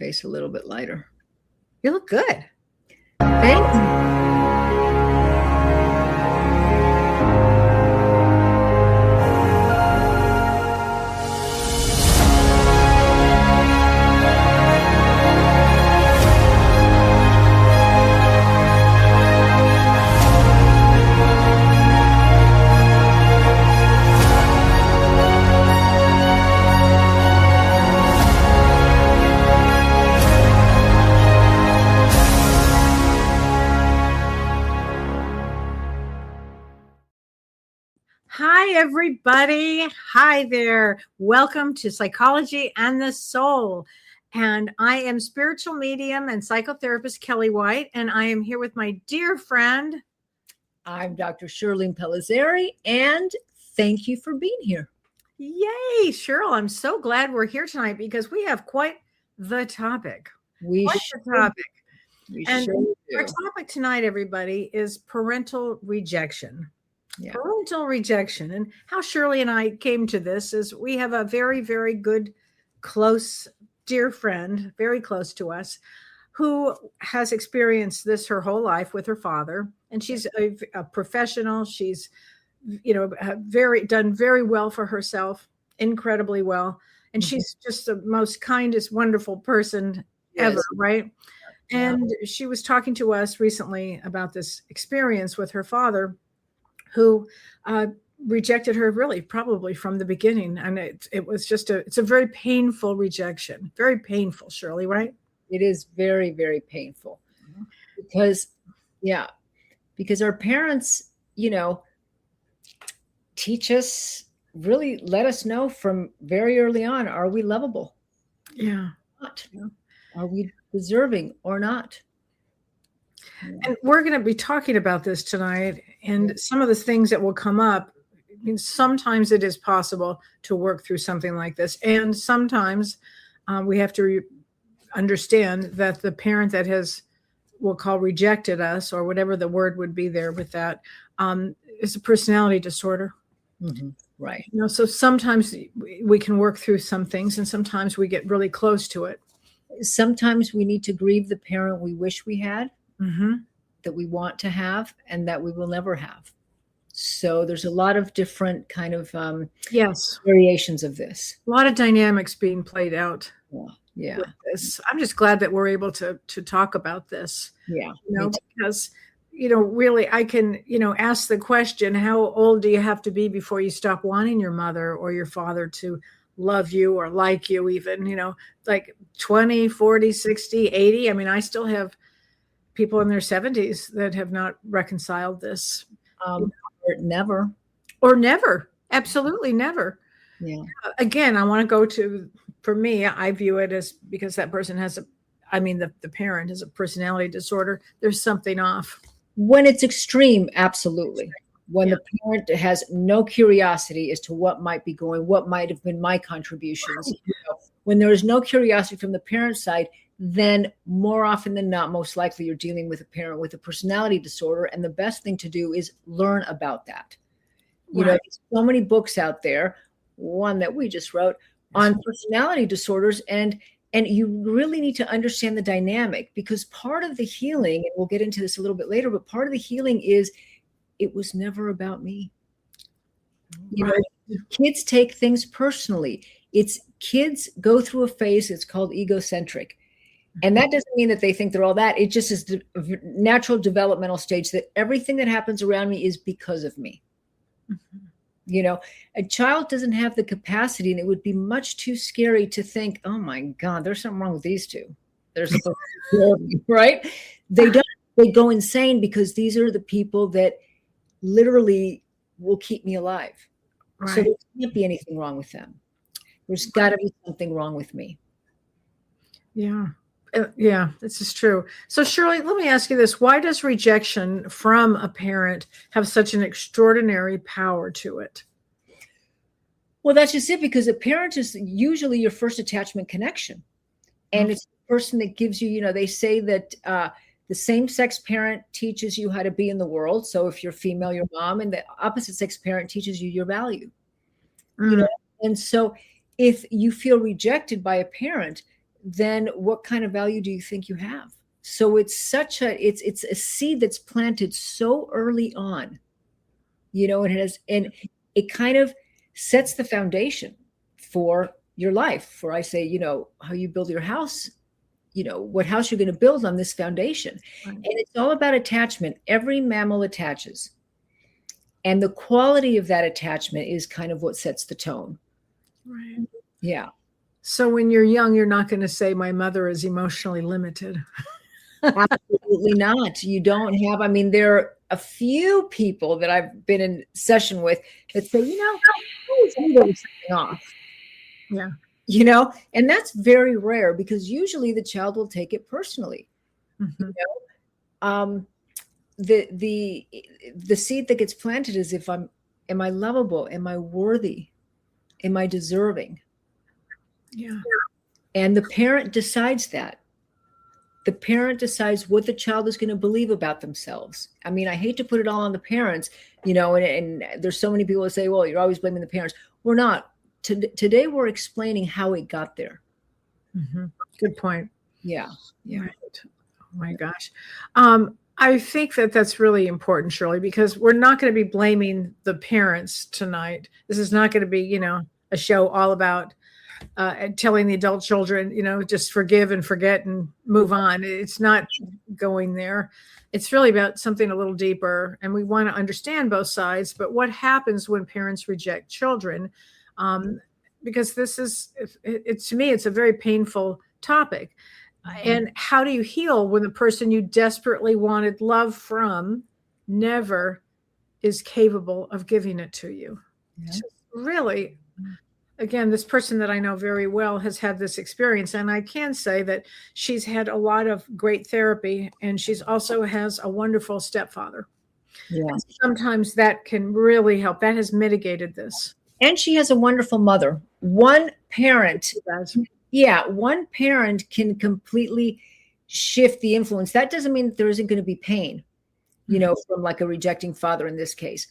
face a little bit lighter. You look good. Thanks. Hi, everybody. Hi there. Welcome to Psychology and the Soul. And I am spiritual medium and psychotherapist Kellee White, and I am here with my dear friend. I'm Dr. Shirley Impellizzeri, and thank you for being here. Yay, Cheryl. I'm so glad we're here tonight because we have quite the topic. Our topic tonight, everybody, is parental rejection. Yeah. Parental rejection. And how Shirley and I came to this is we have a very, very good, close, dear friend, very close to us, who has experienced this her whole life with her father. And she's a professional. She's, done very well for herself, incredibly well. And she's just the most kindest, wonderful person ever, right? Yeah. And she was talking to us recently about this experience with her father, who rejected her really probably from the beginning. And it was just it's a very painful rejection, very painful, Shirley, right? It is very, very painful because our parents, teach us, really let us know from very early on, are we lovable? Yeah. Not? Are we deserving or not? And we're going to be talking about this tonight, and some of the things that will come up. I mean, sometimes it is possible to work through something like this, and sometimes we have to understand that the parent that we'll call rejected us, or whatever the word would be there with that, is a personality disorder. Mm-hmm. Right. So sometimes we can work through some things, and sometimes we get really close to it. Sometimes we need to grieve the parent we wish we had. Mm-hmm. That we want to have and that we will never have. So there's a lot of different kind of variations of this. A lot of dynamics being played out. Yeah. With this. I'm just glad that we're able to talk about this. Yeah. Because really I can, ask the question, how old do you have to be before you stop wanting your mother or your father to love you or like you even, like 20, 40, 60, 80. I mean, I still have people in their 70s that have not reconciled this. Or never. Absolutely never. Yeah. Again, I want to go to, for me, I view it as, because that person has the parent has a personality disorder. There's something off. When it's extreme, absolutely. When the parent has no curiosity as to what might be what might have been my contributions. When there is no curiosity from the parent side, then more often than not, most likely you're dealing with a parent with a personality disorder. And the best thing to do is learn about that. There's so many books out there, one that we just wrote on personality disorders. And you really need to understand the dynamic, because part of the healing, and we'll get into this a little bit later, but part of the healing is it was never about me. Kids take things personally. Kids go through a phase, it's called egocentric. And that doesn't mean that they think they're all that. It just is the natural developmental stage that everything that happens around me is because of me. Mm-hmm. A child doesn't have the capacity, and it would be much too scary to think, oh my God, there's something wrong with these two. They're supposed to be, right? They go insane because these are the people that literally will keep me alive. Right. So there can't be anything wrong with them. There's got to be something wrong with me. Yeah. Yeah, this is true. So Shirley, let me ask you this. Why does rejection from a parent have such an extraordinary power to it? Well, that's just it, because a parent is usually your first attachment connection. And it's the person that gives you, they say that the same-sex parent teaches you how to be in the world. So if you're female, your mom, and the opposite-sex parent teaches you your value. And so if you feel rejected by a parent, then what kind of value do you think you have? So it's a seed that's planted so early on, and it kind of sets the foundation for your life. For I say, how you build your house, what house you're going to build on this foundation. Right. And it's all about attachment. Every mammal attaches. And the quality of that attachment is kind of what sets the tone. Right. Yeah. So when you're young, you're not going to say my mother is emotionally limited. Absolutely not. You don't have, there are a few people that I've been in session with that say, I always knew there was something off. Yeah. And that's very rare because usually the child will take it personally. Mm-hmm. The seed that gets planted is am I lovable? Am I worthy? Am I deserving? Yeah. And the parent decides that. The parent decides what the child is going to believe about themselves. I hate to put it all on the parents, and there's so many people that say, well, you're always blaming the parents. We're not. Today we're explaining how it got there. Mm-hmm. Good point. Yeah. Right. Oh my gosh. I think that's really important, Shirley, because we're not going to be blaming the parents tonight. This is not going to be, a show all about telling the adult children, just forgive and forget and move on. It's not going there. It's really about something a little deeper, and we want to understand both sides. But what happens when parents reject children? Because this is, to me, it's a very painful topic. And how do you heal when the person you desperately wanted love from never is capable of giving it to you? Yeah. Just really, again, this person that I know very well has had this experience. And I can say that she's had a lot of great therapy, and she's also has a wonderful stepfather. Yeah. And sometimes that can really help. That has mitigated this. And she has a wonderful mother. One parent can completely shift the influence. That doesn't mean that there isn't going to be pain, from like a rejecting father in this case.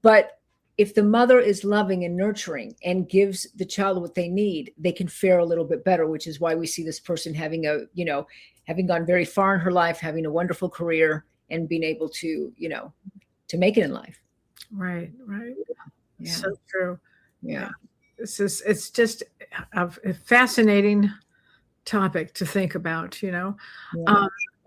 But if the mother is loving and nurturing and gives the child what they need, they can fare a little bit better, which is why we see this person having having gone very far in her life, having a wonderful career, and being able to, to make it in life. Right. Yeah. So true. Yeah. It's just a fascinating topic to think about, Yeah.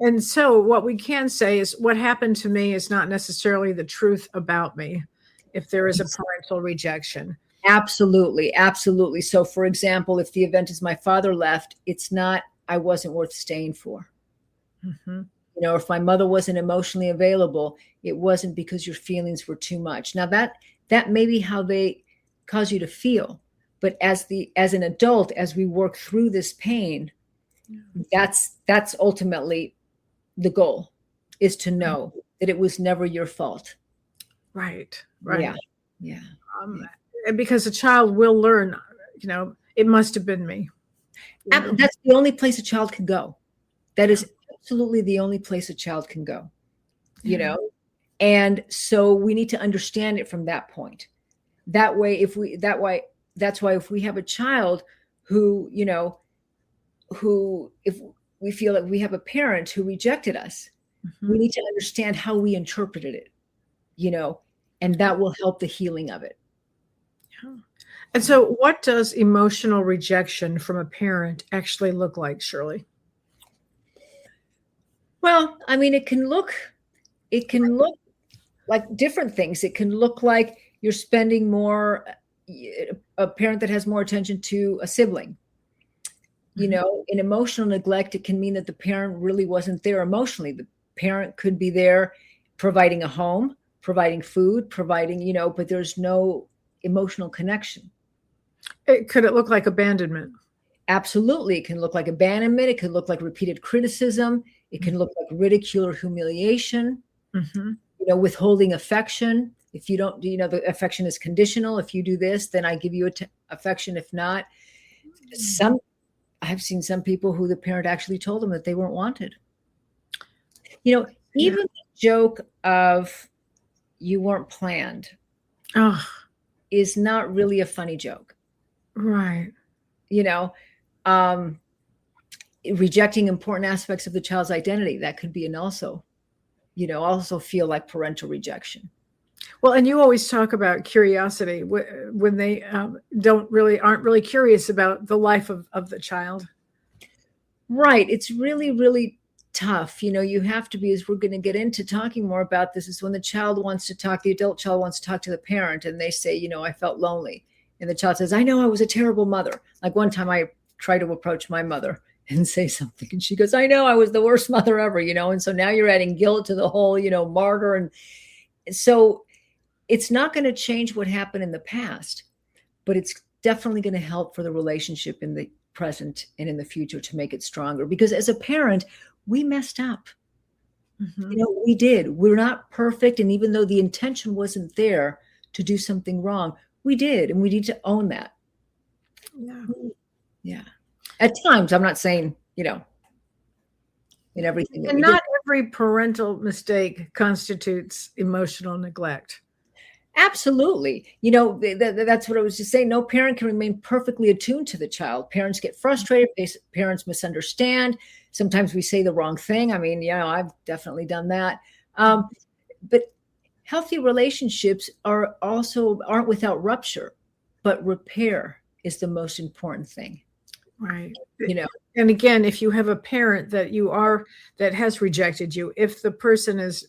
And so what we can say is what happened to me is not necessarily the truth about me if there is a parental rejection. Absolutely. Absolutely. So for example, if the event is my father left, it's not, I wasn't worth staying for. Mm-hmm. If my mother wasn't emotionally available, it wasn't because your feelings were too much. Now that may be how they cause you to feel. But as an adult, as we work through this pain, that's ultimately the goal, is to know that it was never your fault. Right. Yeah. Because a child will learn, it must have been me. That's the only place a child can go. That is absolutely the only place a child can go, And so we need to understand it from that point. That's why if we have a child who, if we feel like we have a parent who rejected us, we need to understand how we interpreted it, and that will help the healing of it. Yeah. And so what does emotional rejection from a parent actually look like, Shirley? Well, it can look like different things. It can look like you're spending more, a parent that has more attention to a sibling. In emotional neglect, it can mean that the parent really wasn't there emotionally. The parent could be there providing a home, providing food, providing, but there's no emotional connection. Could it look like abandonment? Absolutely. It can look like abandonment. It could look like repeated criticism. It can look like ridicule or humiliation, withholding affection. If you don't, the affection is conditional. If you do this, then I give you affection. If not, I've seen some people who the parent actually told them that they weren't wanted. Even the joke of you weren't planned is not really a funny joke. Right. rejecting important aspects of the child's identity. That could be an also feel like parental rejection. Well, and you always talk about curiosity when they aren't really curious about the life of the child. Right. It's really, really tough. You have to be, as we're going to get into talking more about this, is when the child wants to talk, the adult child wants to talk to the parent, and they say, I felt lonely. And the child says, I know I was a terrible mother. Like one time I tried to approach my mother and say something, and she goes, I know I was the worst mother ever, and so now you're adding guilt to the whole, martyr. And so it's not going to change what happened in the past, but it's definitely going to help for the relationship in the present and in the future to make it stronger. Because as a parent, we messed up. Mm-hmm. We did. We're not perfect. And even though the intention wasn't there to do something wrong, we did. And we need to own that. Yeah. Yeah. At times, I'm not saying, in everything. And not every parental mistake constitutes emotional neglect. Absolutely. That's what I was just saying. No parent can remain perfectly attuned to the child. Parents get frustrated. Parents misunderstand. Sometimes we say the wrong thing. I mean, I've definitely done that. But healthy relationships aren't without rupture, but repair is the most important thing. Right. And again, if you have a parent that has rejected you, if the person is,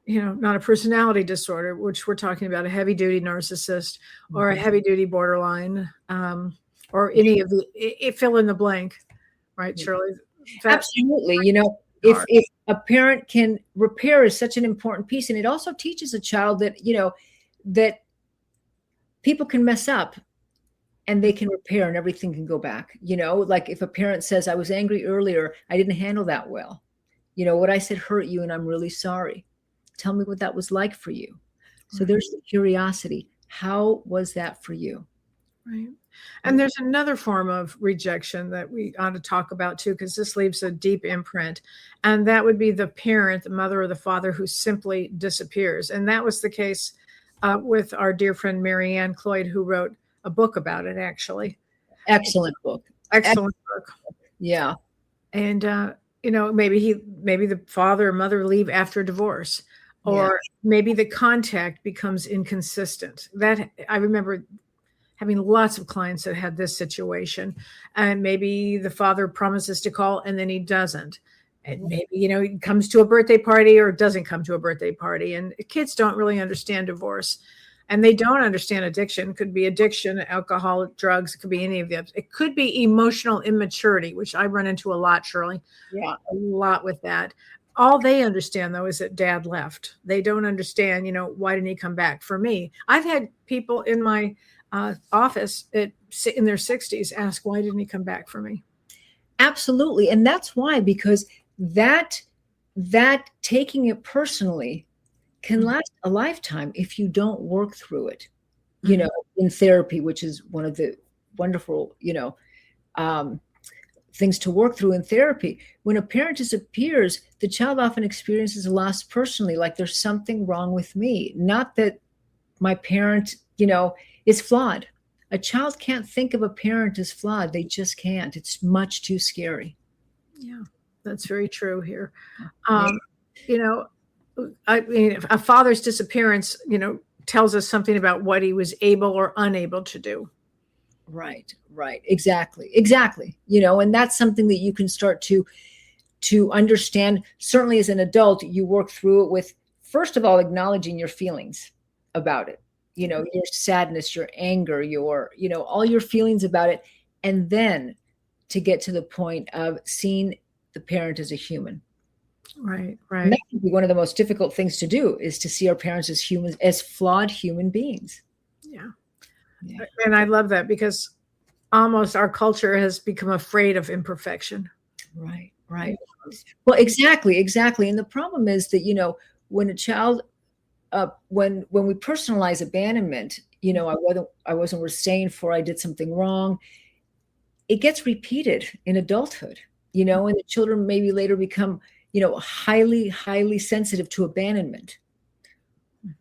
not a personality disorder, which we're talking about, a heavy duty narcissist or a heavy duty borderline, or any of the, fill in the blank, right, Shirley? Absolutely. If a parent can repair is such an important piece. And it also teaches a child that, that people can mess up and they can repair and everything can go back. Like if a parent says, I was angry earlier, I didn't handle that well. What I said hurt you and I'm really sorry. Tell me what that was like for you. So there's the curiosity. How was that for you? Right. And there's another form of rejection that we ought to talk about too, because this leaves a deep imprint. And that would be the parent, the mother or the father, who simply disappears. And that was the case with our dear friend, Marianne Cloyd, who wrote a book about it, actually. Excellent book. Excellent book. Yeah. And, maybe the father or mother leave after divorce. Or maybe the contact becomes inconsistent. That I remember having lots of clients that had this situation, and maybe the father promises to call and then he doesn't. And maybe, he comes to a birthday party or doesn't come to a birthday party. And kids don't really understand divorce, and they don't understand addiction. It could be addiction, alcohol, drugs. It could be any of them. It could be emotional immaturity, which I run into a lot, Shirley. Yeah. A lot with that. All they understand, though, is that dad left. They don't understand, why didn't he come back? For me, I've had people in my office in their 60s ask, why didn't he come back for me? Absolutely. And that's why, because that taking it personally can last a lifetime if you don't work through it, in therapy, which is one of the wonderful, things to work through in therapy. When a parent disappears, the child often experiences a loss personally, like there's something wrong with me. Not that my parent, is flawed. A child can't think of a parent as flawed. They just can't. It's much too scary. Yeah, that's very true here. I mean, a father's disappearance, tells us something about what he was able or unable to do. Right. Exactly. And that's something that you can start to understand. Certainly as an adult, you work through it with, first of all, acknowledging your feelings about it, your sadness, your anger, all your feelings about it. And then to get to the point of seeing the parent as a human. Right. And that can be one of the most difficult things to do, is to see our parents as humans, as flawed human beings. Yeah. And I love that, because almost our culture has become afraid of imperfection. Right. Well, exactly. And the problem is that, when a child, when we personalize abandonment, I wasn't sustained for, I did something wrong. It gets repeated in adulthood, and the children maybe later become, highly, highly sensitive to abandonment,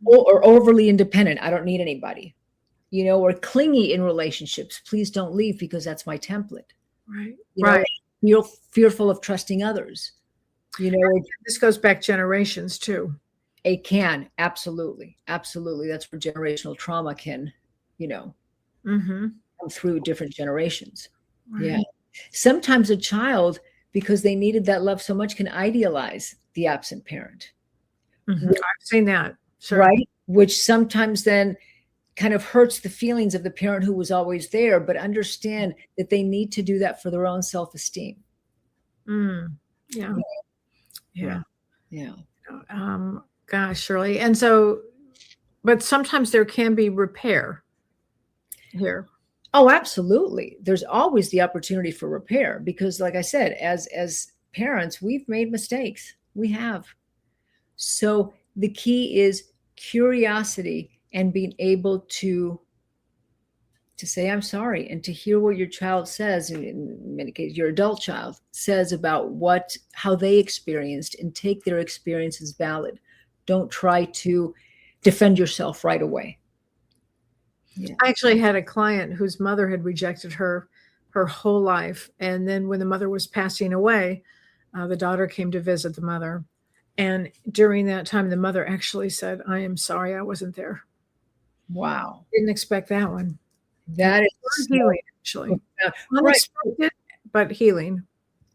or overly independent. I don't need anybody. Or clingy in relationships. Please don't leave because that's my template. Right. You're fearful of trusting others. This goes back generations too. It can. Absolutely. Absolutely. That's where generational trauma can, come through different generations. Right. Yeah. Sometimes a child, because they needed that love so much, can idealize the absent parent. I've seen that. Sure. Right. Which sometimes then kind of hurts the feelings of the parent who was always there, but understand that they need to do that for their own self-esteem. Yeah. Gosh, Shirley. And so, but sometimes there can be repair here. Oh, absolutely. There's always the opportunity for repair because, like I said, as parents, we've made mistakes. We have. So the key is curiosity and being able to say, I'm sorry, and to hear what your child says, in many cases, your adult child says about how they experienced, and take their experience as valid. Don't try to defend yourself right away. Yeah. I actually had a client whose mother had rejected her whole life. And then when the mother was passing away, the daughter came to visit the mother. And during that time, the mother actually said, I am sorry I wasn't there. Wow. Didn't expect that one. That is healing, actually. Unexpected, but healing.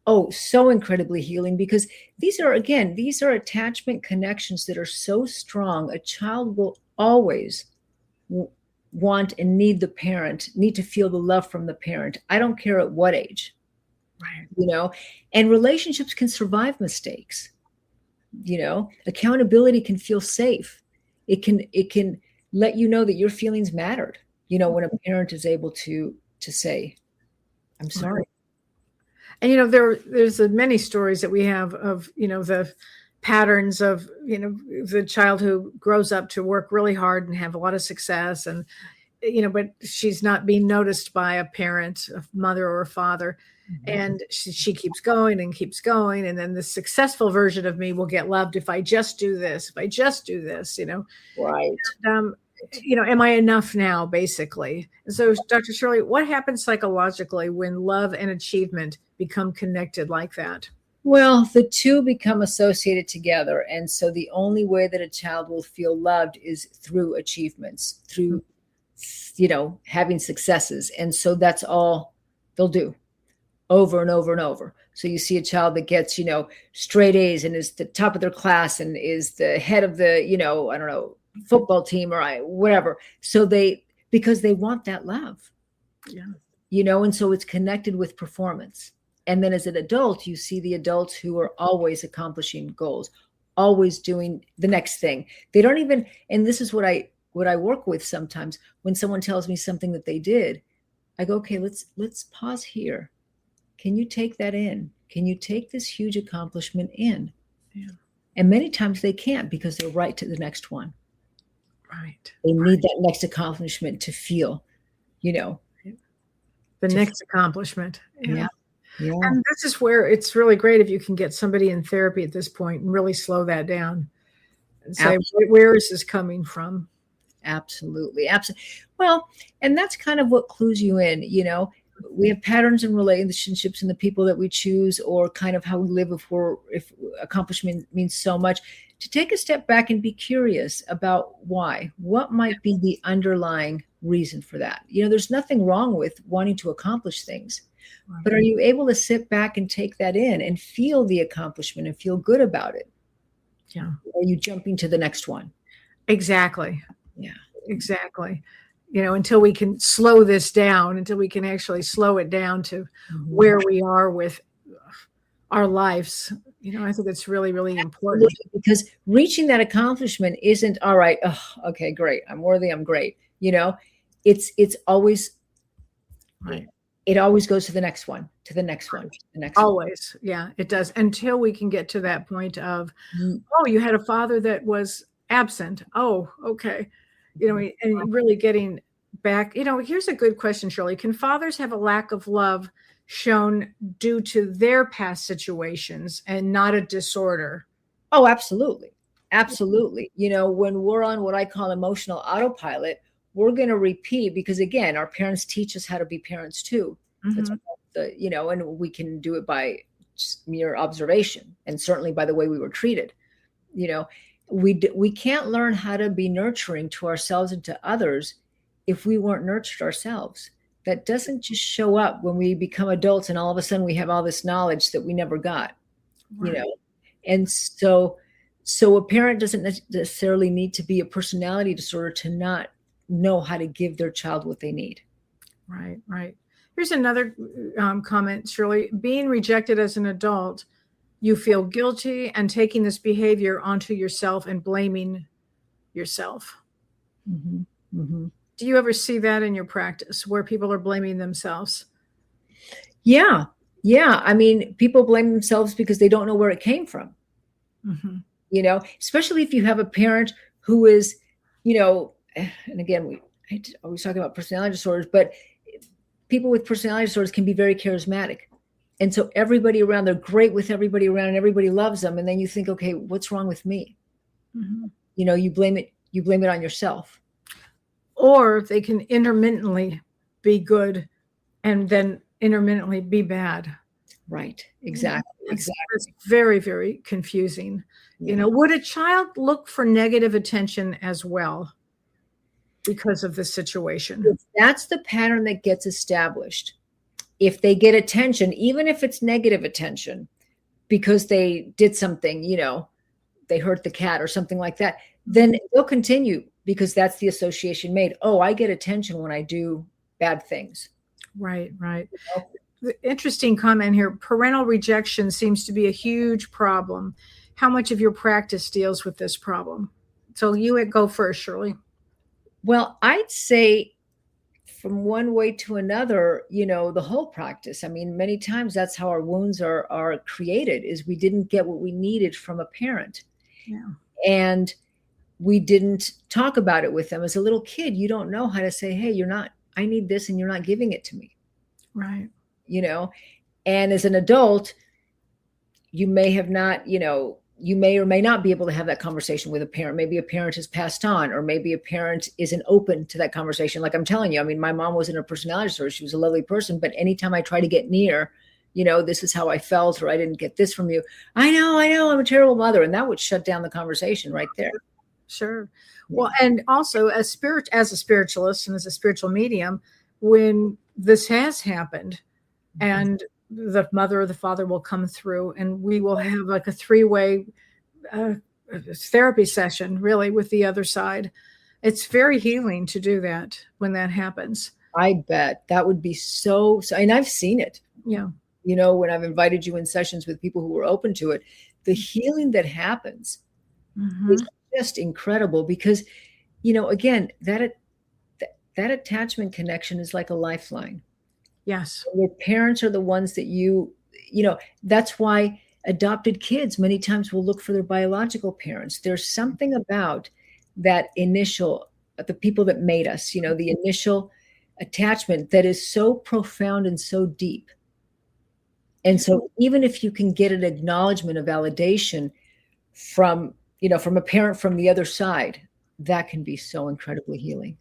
Oh, so incredibly healing, because these are attachment connections that are so strong. A child will always want and need to feel the love from the parent. I don't care at what age, right? And relationships can survive mistakes. Accountability can feel safe. It can let you know that your feelings mattered. When a parent is able to say, I'm sorry. And, there's many stories that we have of, the patterns of, the child who grows up to work really hard and have a lot of success and, but she's not being noticed by a parent, a mother or a father. And she keeps going and keeps going. And then the successful version of me will get loved if I just do this, Right. Am I enough now, basically? So, Dr. Shirley, what happens psychologically when love and achievement become connected like that? Well, the two become associated together. And so the only way that a child will feel loved is through achievements, through, having successes. And so that's all they'll do over and over and over. So you see a child that gets, straight A's and is the top of their class and is the head of the, football team or whatever. So because they want that love, and so it's connected with performance. And then as an adult, you see the adults who are always accomplishing goals, always doing the next thing. They don't even, and this is what I work with sometimes when someone tells me something that they did, I go, okay, let's pause here. Can you take that in? Can you take this huge accomplishment in? Yeah. And many times they can't because they're right to the next one. Right. They need that next accomplishment to feel, the next accomplishment. Yeah. And this is where it's really great if you can get somebody in therapy at this point and really slow that down and say, where is this coming from? Absolutely. Well, and that's kind of what clues you in, we have patterns in relationships and the people that we choose, or kind of how we live if accomplishment means so much, to take a step back and be curious about what might be the underlying reason for that. There's nothing wrong with wanting to accomplish things, but are you able to sit back and take that in and feel the accomplishment and feel good about it? Yeah. Or are you jumping to the next one? Exactly. Yeah, exactly. Until we can slow this down, until we can actually slow it down to where we are with our lives. I think it's really, really important, because reaching that accomplishment isn't all right. Oh, okay, great. I'm worthy. I'm great. It's always right. It always goes to the next one, to the next one, to the next always. One. Yeah, it does. Until we can get to that point of, oh, you had a father that was absent. Oh, okay. And really getting back, here's a good question, Shirley. Can fathers have a lack of love shown due to their past situations and not a disorder? Oh, absolutely. Absolutely. When we're on what I call emotional autopilot, we're going to repeat because, again, our parents teach us how to be parents too. That's and we can do it by just mere observation, and certainly by the way we were treated. We can't learn how to be nurturing to ourselves and to others if we weren't nurtured ourselves. That doesn't just show up when we become adults and all of a sudden we have all this knowledge that we never got. Right. And so a parent doesn't necessarily need to be a personality disorder to not know how to give their child what they need. Right. Here's another comment, Shirley. Being rejected as an adult, you feel guilty and taking this behavior onto yourself and blaming yourself. Mm-hmm. Mm-hmm. Do you ever see that in your practice where people are blaming themselves? Yeah. I mean, people blame themselves because they don't know where it came from. Mm-hmm. Especially if you have a parent who is, and again, I always talk about personality disorders, but people with personality disorders can be very charismatic. And so everybody around, they're great with everybody around and everybody loves them. And then you think, okay, what's wrong with me? Mm-hmm. You blame it on yourself. Or they can intermittently be good and then intermittently be bad. Right. Exactly. It's very, very confusing. Yeah. Would a child look for negative attention as well because of the situation? If that's the pattern that gets established. If they get attention, even if it's negative attention, because they did something, they hurt the cat or something like that, then they'll continue because that's the association made. Oh, I get attention when I do bad things. Right. The interesting comment here. Parental rejection seems to be a huge problem. How much of your practice deals with this problem? So you go first, Shirley. Well, I'd say from one way to another, the whole practice. I mean, many times that's how our wounds are created, is we didn't get what we needed from a parent. Yeah. And we didn't talk about it with them. As a little kid, you don't know how to say, hey, I need this and you're not giving it to me. Right. And as an adult, you may have not, you may or may not be able to have that conversation with a parent. Maybe a parent has passed on, or maybe a parent isn't open to that conversation. Like I'm telling you, I mean, my mom wasn't a personality disorder. She was a lovely person, but anytime I try to get near, this is how I felt, or I didn't get this from you. I know, I'm a terrible mother. And that would shut down the conversation right there. Sure. Well, and also as a spiritualist and as a spiritual medium, when this has happened and the mother or the father will come through and we will have like a 3-way therapy session really with the other side. It's very healing to do that when that happens. I bet that would be so, and I've seen it. Yeah. When I've invited you in sessions with people who were open to it, the healing that happens is just incredible because, again, that attachment connection is like a lifeline. Yes. Your parents are the ones that that's why adopted kids many times will look for their biological parents. There's something about that initial, the people that made us, the initial attachment that is so profound and so deep. And so even if you can get an acknowledgement of validation from a parent from the other side, that can be so incredibly healing.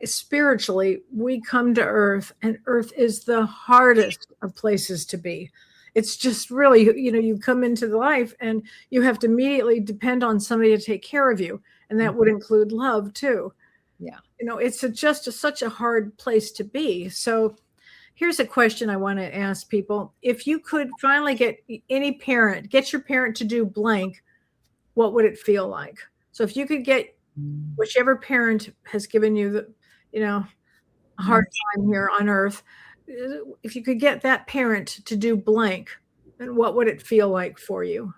Spiritually, we come to Earth, and Earth is the hardest of places to be. It's just really, you come into the life and you have to immediately depend on somebody to take care of you. And that would include love too. Yeah. It's such a hard place to be. So here's a question I want to ask people. If you could finally get your parent to do blank, what would it feel like? So if you could get whichever parent has given you a hard time here on Earth, if you could get that parent to do blank, then what would it feel like for you?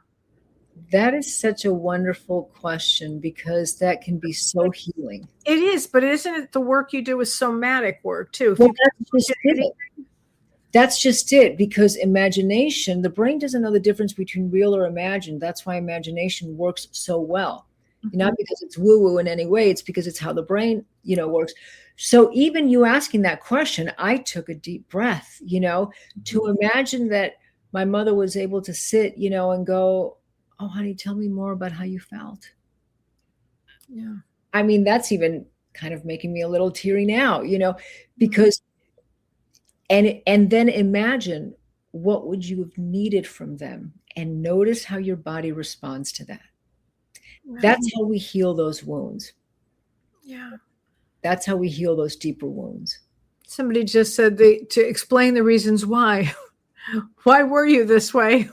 That is such a wonderful question because that can be so healing. It is, but isn't it the work you do is somatic work too? Well, that's just it, because imagination, the brain doesn't know the difference between real or imagined. That's why imagination works so well. Not because it's woo-woo in any way, it's because it's how the brain, works. So even you asking that question, I took a deep breath, to imagine that my mother was able to sit, and go, oh, honey, tell me more about how you felt. Yeah. I mean, that's even kind of making me a little teary now, because And then imagine, what would you have needed from them? And notice how your body responds to that. Right. That's how we heal those wounds. Yeah. That's how we heal those deeper wounds. Somebody just said to explain the reasons why. Why were you this way?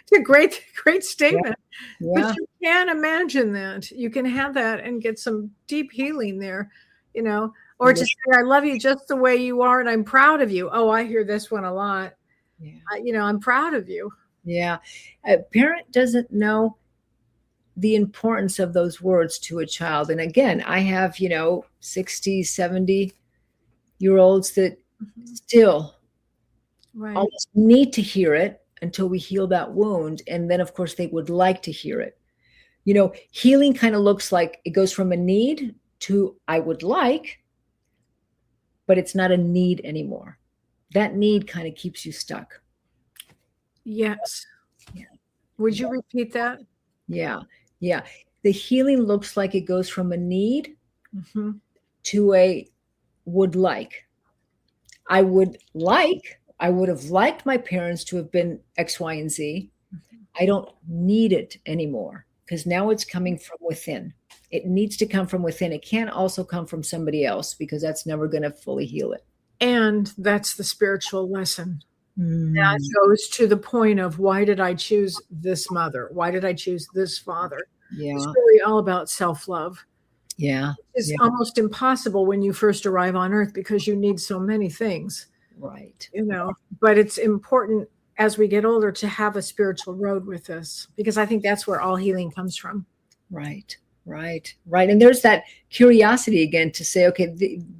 It's a great statement. Yeah. But you can imagine that. You can have that and get some deep healing there, or to say, I love you just the way you are and I'm proud of you. Oh, I hear this one a lot. Yeah. I'm proud of you. Yeah. A parent doesn't know the importance of those words to a child. And again, I have, 60, 70-year-olds that still almost need to hear it until we heal that wound. And then, of course, they would like to hear it. Healing kind of looks like it goes from a need to I would like, but it's not a need anymore. That need kind of keeps you stuck. Yes. Yeah. Would you repeat that? Yeah. Yeah. The healing looks like it goes from a need to a would like. I would have liked my parents to have been X, Y, and Z. I don't need it anymore because now it's coming from within. It needs to come from within. It can't also come from somebody else because that's never going to fully heal it. And that's the spiritual lesson. That goes to the point of, why did I choose this mother? Why did I choose this father? Yeah. It's really all about self-love. Yeah. It's almost impossible when you first arrive on earth because you need so many things. Right. But it's important as we get older to have a spiritual road with us, because I think that's where all healing comes from. Right. And there's that curiosity again to say, okay,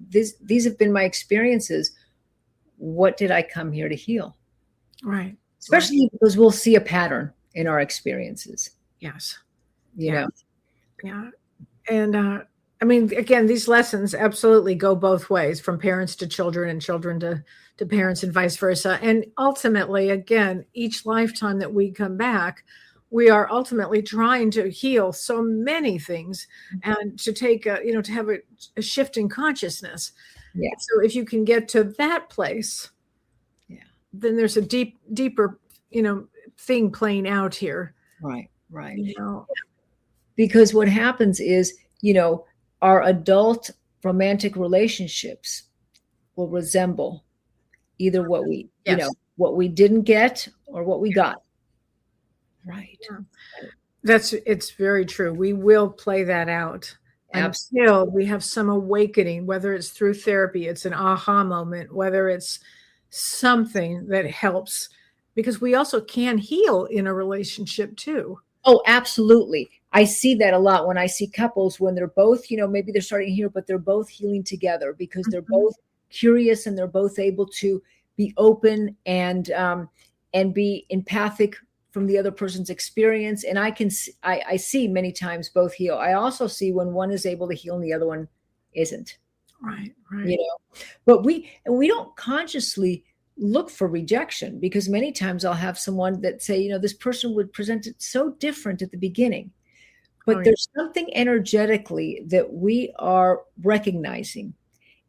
these have been my experiences. What did I come here to heal? Right. Especially because we'll see a pattern in our experiences. Yes. Yeah. And I mean, again, these lessons absolutely go both ways, from parents to children and children to parents and vice versa. And ultimately, again, each lifetime that we come back, we are ultimately trying to heal so many things and to take to have a shift in consciousness. Yeah. So if you can get to that place, then there's a deeper, thing playing out here. Right. Because what happens is, our adult romantic relationships will resemble either what we, what we didn't get or what we got. Right. Yeah. It's very true. We will play that out until we have some awakening, whether it's through therapy, it's an aha moment, whether it's something that helps, because we also can heal in a relationship too. Oh, absolutely. I see that a lot when I see couples, when they're both, maybe they're starting here, but they're both healing together because they're both curious and they're both able to be open and be empathic from the other person's experience. And I see many times both heal. I also see when one is able to heal and the other one isn't. Right. But we don't consciously look for rejection, because many times I'll have someone that say, this person would present it so different at the beginning, but there's something energetically that we are recognizing,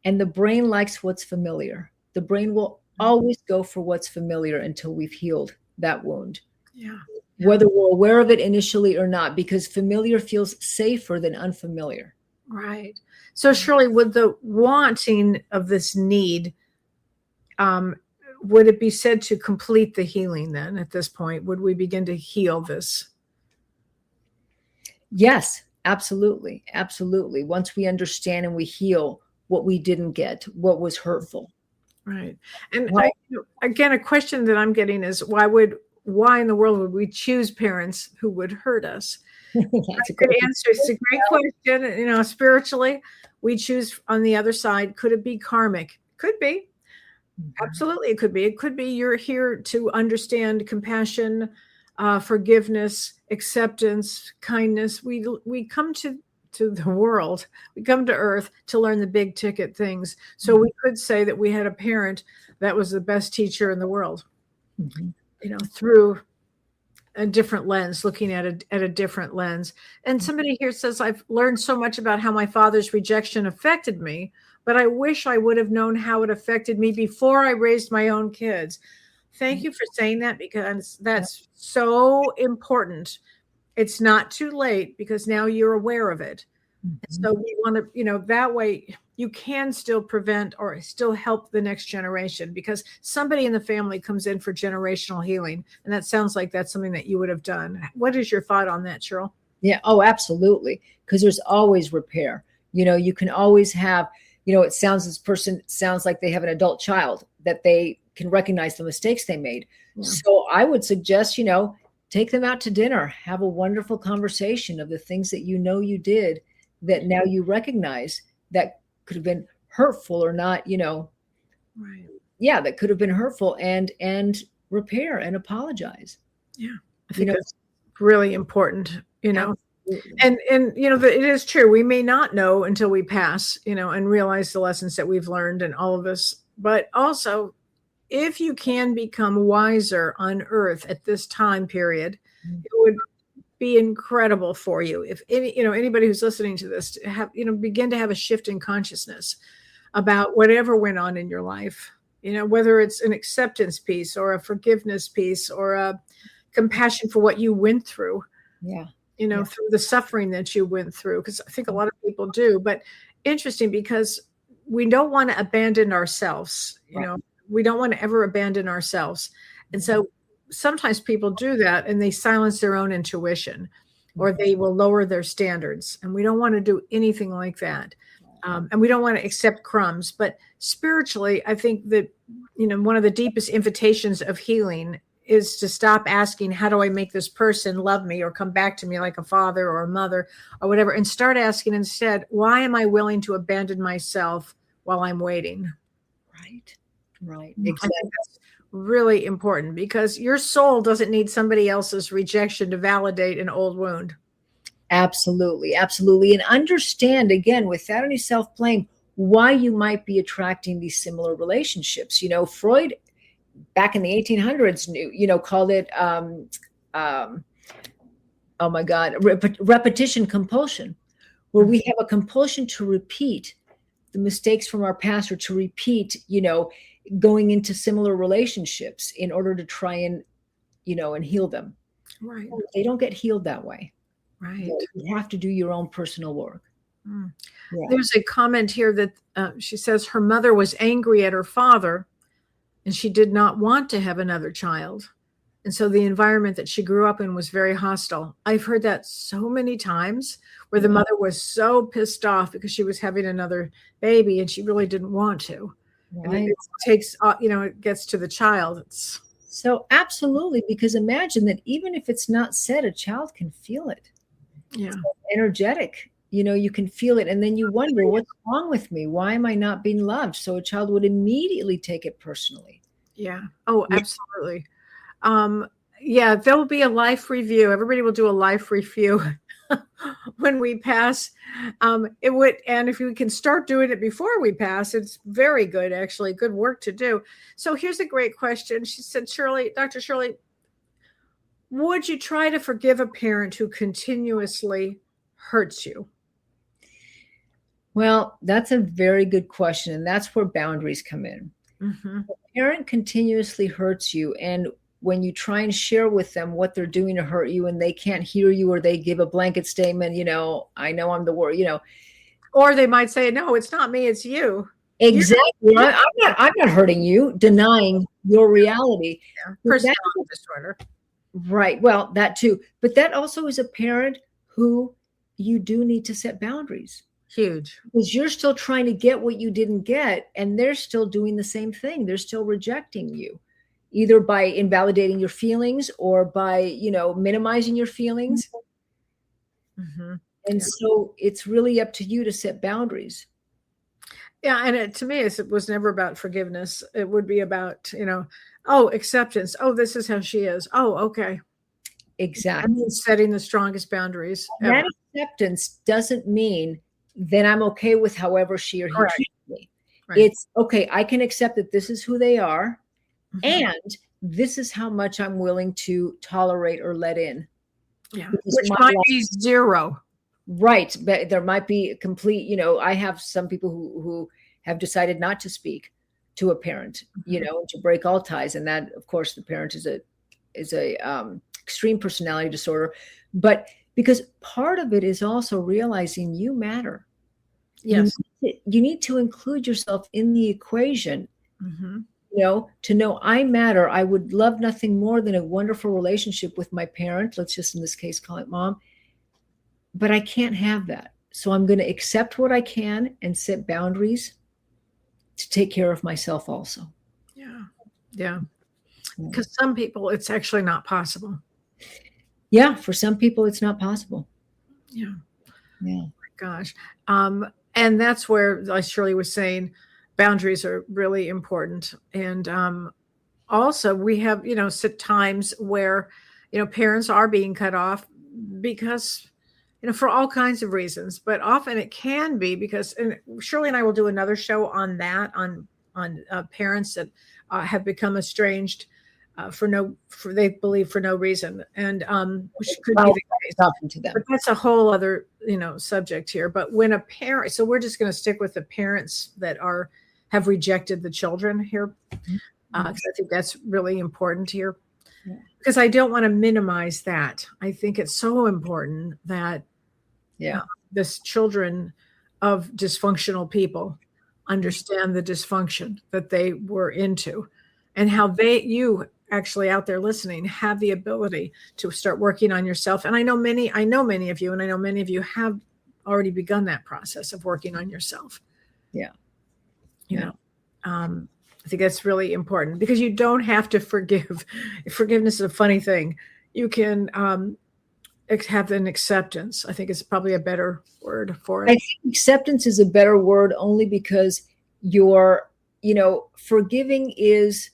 and the brain likes what's familiar. The brain will always go for what's familiar until we've healed that wound. Yeah. Whether we're aware of it initially or not, because familiar feels safer than unfamiliar. Right. So Shirley, would the wanting of this need, would it be said to complete the healing then at this point? Would we begin to heal this? Yes, absolutely. Absolutely. Once we understand and we heal what we didn't get, what was hurtful. Right. And again, a question that I'm getting is, why in the world would we choose parents who would hurt us? That's a good answer. It's a great question. Spiritually, we choose on the other side. Could it be karmic? Could be. Absolutely, it could be. It could be you're here to understand compassion, forgiveness, acceptance, kindness. We come to the world, we come to earth to learn the big ticket things. So we could say that we had a parent that was the best teacher in the world, through a different lens, looking at a different lens. And somebody here says, I've learned so much about how my father's rejection affected me, but I wish I would have known how it affected me before I raised my own kids. Thank you for saying that, because that's so important. It's not too late, because now you're aware of it. And so we want to, that way you can still prevent or still help the next generation, because somebody in the family comes in for generational healing. And that sounds like that's something that you would have done. What is your thought on that, Cheryl? Yeah. Oh, absolutely. Because there's always repair. You can always have, this person sounds like they have an adult child, that they can recognize the mistakes they made. Yeah. So I would suggest, take them out to dinner, have a wonderful conversation of the things that you did that now you recognize that could have been hurtful or not, right. Yeah, that could have been hurtful, and repair and apologize. Yeah. I think that's really important, Absolutely. And it is true. We may not know until we pass, and realize the lessons that we've learned, and all of us, but also if you can become wiser on earth at this time period, it would be incredible for you. If anybody who's listening to this to have, begin to have a shift in consciousness about whatever went on in your life, whether it's an acceptance piece or a forgiveness piece or a compassion for what you went through, through the suffering that you went through. Because I think a lot of people do, but interesting, because we don't want to abandon ourselves, we don't want to ever abandon ourselves. And so sometimes people do that, and they silence their own intuition, or they will lower their standards. And we don't want to do anything like that. And we don't want to accept crumbs. But spiritually, I think that, one of the deepest invitations of healing is to stop asking, how do I make this person love me or come back to me like a father or a mother or whatever, and start asking instead, why am I willing to abandon myself while I'm waiting? Right. Exactly. That's really important, because your soul doesn't need somebody else's rejection to validate an old wound. Absolutely. And understand, again, without any self-blame, why you might be attracting these similar relationships. Freud back in the 1800s called it, repetition compulsion, where we have a compulsion to repeat the mistakes from our past, or to repeat, going into similar relationships in order to try and, and heal them. Right. They don't get healed that way. Right. You have to do your own personal work. Yeah. There's a comment here that she says her mother was angry at her father, and she did not want to have another child. And so the environment that she grew up in was very hostile. I've heard that so many times, where the mother was so pissed off because she was having another baby, and she really didn't want to. Right. And it takes, it gets to the child. So absolutely, because imagine that even if it's not said, a child can feel it. Yeah. It's energetic. You can feel it. And then you wonder, what's wrong with me? Why am I not being loved? So a child would immediately take it personally. Yeah. Oh, absolutely. There'll be a life review. Everybody will do a life review when we pass. It would, and if we can start doing it before we pass, it's very good, actually, good work to do. So here's a great question. She said, Dr. Shirley, would you try to forgive a parent who continuously hurts you? Well, that's a very good question. And that's where boundaries come in. Mm-hmm. The parent continuously hurts you. And when you try and share with them what they're doing to hurt you, and they can't hear you, or they give a blanket statement, I know I'm the worst, or they might say, no, it's not me, it's you. Exactly. I'm not hurting you, denying your reality. Yeah. Personality disorder. Right. Well, that too. But that also is a parent who you do need to set boundaries. Huge. Because you're still trying to get what you didn't get, and they're still doing the same thing. They're still rejecting you, either by invalidating your feelings or by, minimizing your feelings. Mm-hmm. And so it's really up to you to set boundaries. Yeah. And to me, it was never about forgiveness. It would be about, acceptance. Oh, this is how she is. Oh, okay. Exactly. I mean, setting the strongest boundaries. That acceptance doesn't mean that I'm okay with however she or he treats me. Right. It's okay. I can accept that this is who they are. Mm-hmm. And this is how much I'm willing to tolerate or let in. Yeah. Because Which my might life- be 0. Right. But there might be a complete, I have some people who have decided not to speak to a parent, to break all ties. And that, of course, the parent is a extreme personality disorder. But because part of it is also realizing you matter. Yes. You need to include yourself in the equation, Mm-hmm. To know I matter. I would love nothing more than a wonderful relationship with my parent. Let's just, in this case, call it mom. But I can't have that. So I'm going to accept what I can and set boundaries to take care of myself also. Yeah. Yeah. Because some people, it's actually not possible. Yeah. For some people, it's not possible. Yeah. Yeah. Oh my gosh. And that's where, like Shirley was saying, boundaries are really important. And also we have, times where, parents are being cut off because, for all kinds of reasons, but often it can be because, and Shirley and I will do another show on that, on parents that have become estranged they believe for no reason, and which could be the case. Talking to them. But that's a whole other subject here. But when a parent, so we're just going to stick with the parents that have rejected the children here, because I think that's really important here. Yeah. Because I don't want to minimize that. I think it's so important that this children of dysfunctional people understand the dysfunction that they were into, and how you actually out there listening have the ability to start working on yourself. And I know many of you, and I know many of you have already begun that process of working on yourself. Yeah. I think that's really important, because you don't have to forgive. Forgiveness is a funny thing. You can have an acceptance. I think it's probably a better word for it. I think acceptance is a better word only because forgiving is,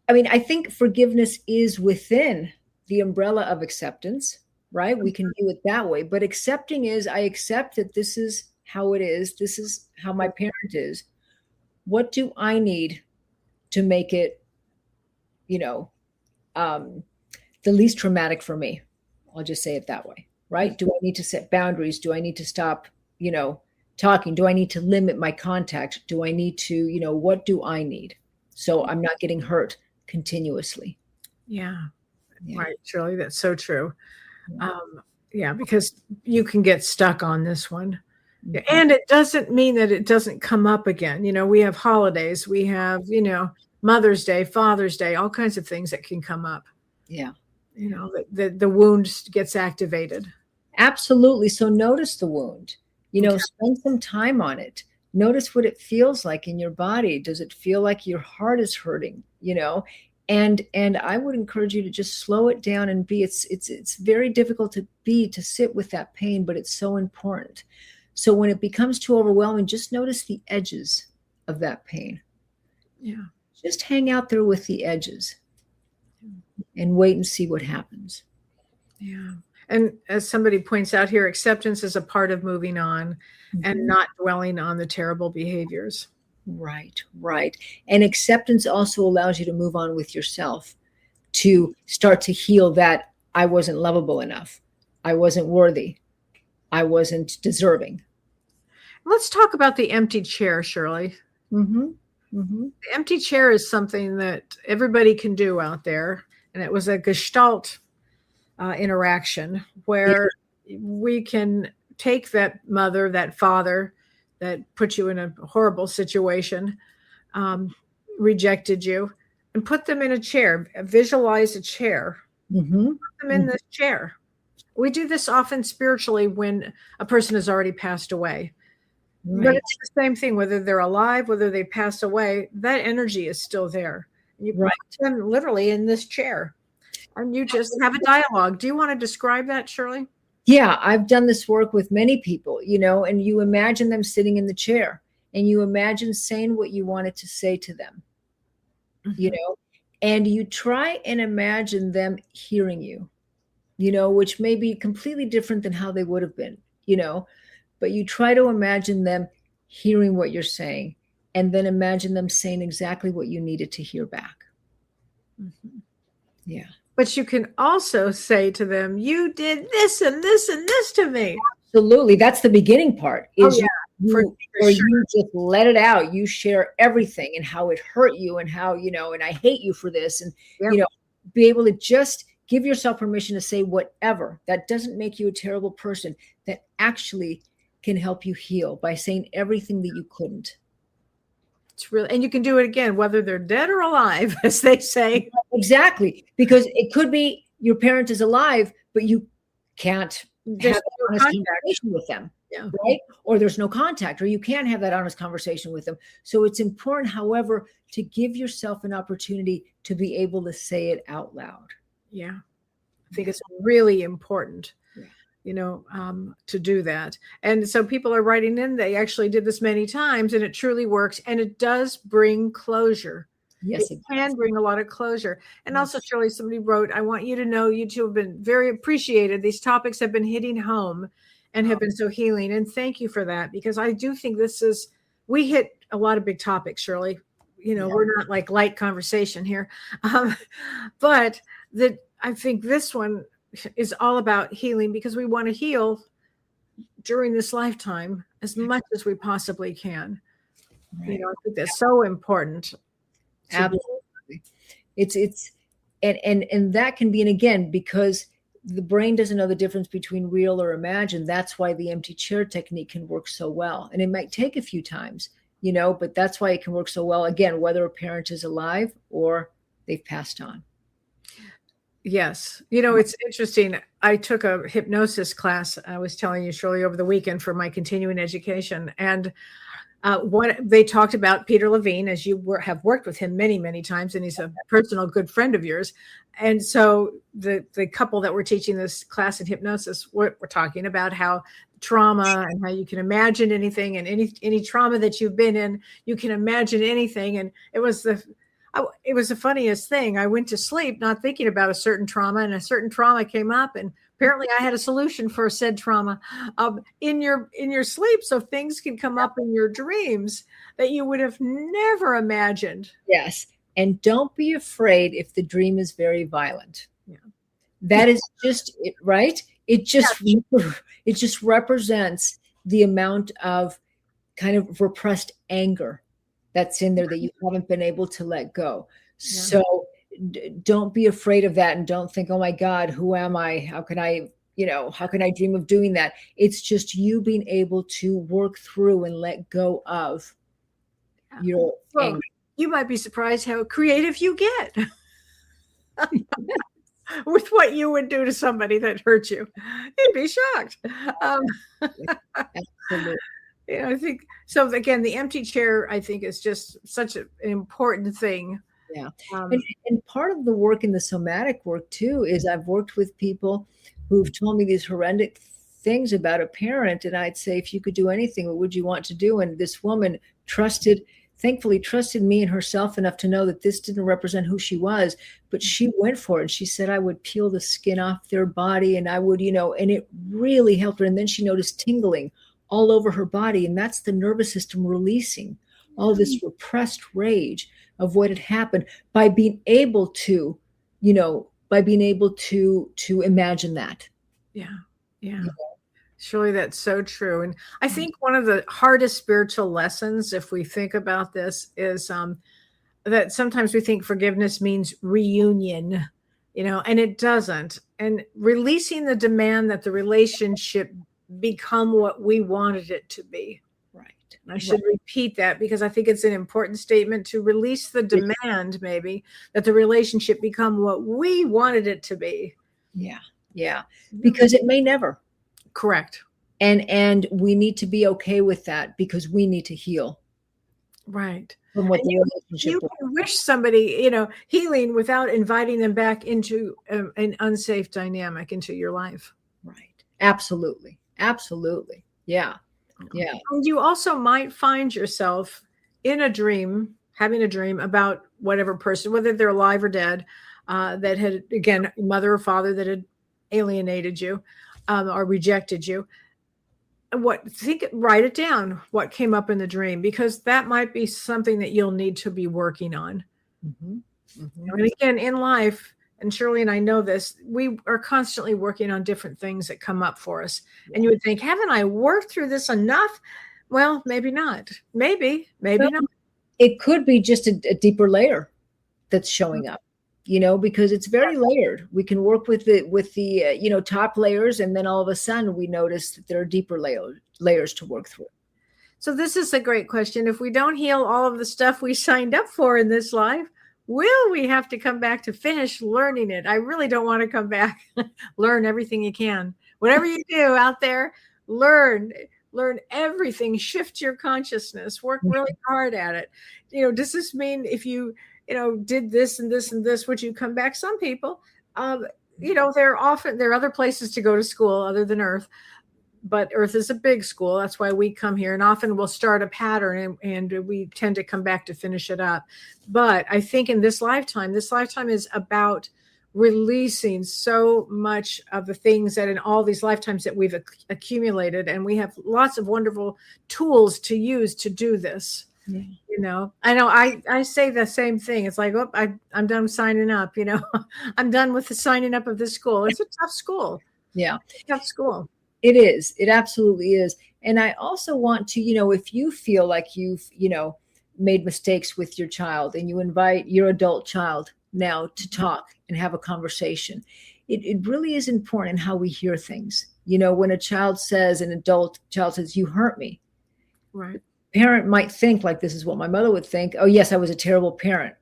I think forgiveness is within the umbrella of acceptance, right? We can do it that way. But accepting is, I accept that this is how it is. This is how my parent is. What do I need to make it, the least traumatic for me? I'll just say it that way, right? Do I need to set boundaries? Do I need to stop, talking? Do I need to limit my contact? Do I need to, what do I need? So I'm not getting hurt continuously. Yeah. Right, Shirley, that's so true. Because you can get stuck on this one. Mm-hmm. And it doesn't mean that it doesn't come up again. We have holidays, we have, Mother's Day, Father's Day, all kinds of things that can come up. Yeah. The wound gets activated. Absolutely. So notice the wound, spend some time on it. Notice what it feels like in your body. Does it feel like your heart is hurting, And I would encourage you to just slow it down and it's very difficult to sit with that pain, but it's so important. So when it becomes too overwhelming, just notice the edges of that pain. Yeah. Just hang out there with the edges and wait and see what happens. Yeah. And as somebody points out here, acceptance is a part of moving on and not dwelling on the terrible behaviors. Right. And acceptance also allows you to move on with yourself, to start to heal that I wasn't lovable enough. I wasn't worthy. I wasn't deserving. Let's talk about the empty chair, Shirley. Mm-hmm. Mm-hmm. The empty chair is something that everybody can do out there. And it was a Gestalt interaction where we can take that mother, that father that put you in a horrible situation, rejected you, and put them in a chair, visualize a chair, put them in this chair. We do this often spiritually when a person has already passed away. Right. But it's the same thing, whether they're alive, whether they pass away, that energy is still there. You put them literally in this chair and you just have a dialogue. Do you want to describe that, Shirley? Yeah, I've done this work with many people, and you imagine them sitting in the chair and you imagine saying what you wanted to say to them, and you try and imagine them hearing you, which may be completely different than how they would have been, but you try to imagine them hearing what you're saying and then imagine them saying exactly what you needed to hear back. Mhm. Yeah. But you can also say to them, you did this and this and this to me. Absolutely. That's the beginning part. Oh, Is yeah, for or sure. you just let it out. You share everything and how it hurt you and how, and I hate you for this. And, Yep. be able to just give yourself permission to say whatever. That doesn't make you a terrible person. That actually can help you heal by saying everything that you couldn't. It's really, and you can do it again, whether they're dead or alive, as they say. Exactly. Because it could be your parent is alive, but you can't There's have no an honest contact. conversation with them. Yeah. Right? Or there's no contact, or you can't have that honest conversation with them. So it's important, however, to give yourself an opportunity to be able to say it out loud. Yeah. I think it's really important, Yeah. to do that. And so people are writing in, they actually did this many times and it truly works. And it does bring closure. Yes, it can bring a lot of closure. And also, Shirley, somebody wrote, I want you to know you two have been very appreciated. These topics have been hitting home and have been so healing. And thank you for that, because I do think we hit a lot of big topics, Shirley. We're not like light conversation here. But that I think this one is all about healing, because we want to heal during this lifetime as much as we possibly can. Right. I think that's so important. Absolutely. It's and that can be, and again, because the brain doesn't know the difference between real or imagined. That's why the empty chair technique can work so well. And it might take a few times, but that's why it can work so well. Again, whether a parent is alive or they've passed on. Yes. It's interesting. I took a hypnosis class, I was telling you, Shirley, over the weekend for my continuing education. And they talked about Peter Levine, as you have worked with him many, many times, and he's a personal good friend of yours. And so the couple that were teaching this class in hypnosis were talking about how trauma and how you can imagine anything, and any trauma that you've been in, you can imagine anything. And it was the funniest thing. I went to sleep not thinking about a certain trauma, and a certain trauma came up, and apparently I had a solution for said trauma in your sleep. So things can come up in your dreams that you would have never imagined. Yes. And don't be afraid if the dream is very violent. Yeah. That is just it, right? It just represents the amount of kind of repressed anger that's in there that you haven't been able to let go. Yeah. So don't be afraid of that, and don't think, oh my God, who am I? How can I dream of doing that? It's just you being able to work through and let go of your anger. You might be surprised how creative you get with what you would do to somebody that hurt you. You'd be shocked. Absolutely. I think so. Again, the empty chair, I think, is just such an important thing. Yeah. And part of the work in the somatic work too is I've worked with people who've told me these horrendous things about a parent, and I'd say, if you could do anything, what would you want to do? And this woman thankfully trusted me and herself enough to know that this didn't represent who she was, but she went for it. And she said, I would peel the skin off their body, and I would, and it really helped her. And then she noticed tingling all over her body. And that's the nervous system releasing all this repressed rage of what had happened by being able to, to imagine that. Yeah. Surely that's so true. And I think one of the hardest spiritual lessons, if we think about this, is that sometimes we think forgiveness means reunion, and it doesn't. And releasing the demand that the relationship become what we wanted it to be. Right. I should repeat that, because I think it's an important statement, to release the demand, maybe, that the relationship become what we wanted it to be. Yeah. Because it may never. Correct. And we need to be okay with that, because we need to heal. Right. From what the relationship you can wish somebody, healing without inviting them back into an unsafe dynamic into your life. Right. Absolutely. Yeah. And you also might find yourself in a dream, having a dream about whatever person, whether they're alive or dead, that had, again, mother or father that had alienated you or rejected you. Write it down, what came up in the dream, because that might be something that you'll need to be working on. Mm-hmm. And again, in life, and Shirley and I know this, we are constantly working on different things that come up for us. And you would think, haven't I worked through this enough? Well, maybe not. Maybe not. It could be just a deeper layer that's showing up, because it's very layered. We can work with the top layers, and then all of a sudden we notice that there are deeper layers to work through. So this is a great question. If we don't heal all of the stuff we signed up for in this life, will we have to come back to finish learning it? I really don't want to come back. Learn everything you can. Whatever you do out there, learn everything. Shift your consciousness. Work really hard at it. Does this mean if you, did this and this and this, would you come back? Some people, there are other places to go to school other than Earth. But Earth is a big school. That's why we come here. And often we'll start a pattern and we tend to come back to finish it up. But I think in this lifetime is about releasing so much of the things that in all these lifetimes that we've accumulated. And we have lots of wonderful tools to use to do this. Yeah. I know I say the same thing. It's like, I'm done signing up. I'm done with the signing up of this school. It's a tough school. Yeah. It's a tough school. It is. It absolutely is. And I also want to, if you feel like you've, made mistakes with your child and you invite your adult child now to talk and have a conversation, it really is important in how we hear things. When an adult child says, you hurt me. Right. Parent might think like, this is what my mother would think. Oh, yes, I was a terrible parent.